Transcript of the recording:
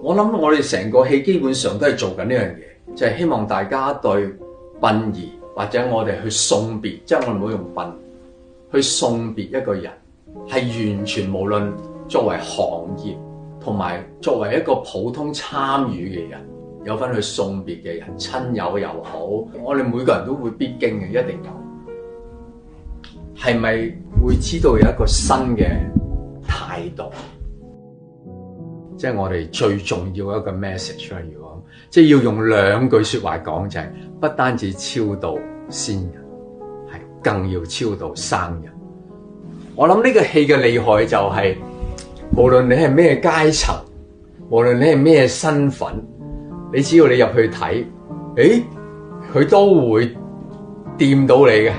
我諗我哋成個戲基本上都係做緊呢樣嘢，就係希望大家對殯儀或者我哋去送別，即係我哋唔好用殯去送別一個人，係完全無論作為行業同埋作為一個普通參與嘅人，有份去送別嘅人，親友又好，我哋每個人都會必經嘅，一定有。係咪會知道有一個新嘅態度？即係我哋最重要一個 message 啦。如果即係要用2句說話講，就係不單止超度先人，係更要超度生人。我諗呢個戲嘅厲害就係，無論你係咩階層，無論你係咩身份，你只要你入去睇，佢都會掂到你嘅。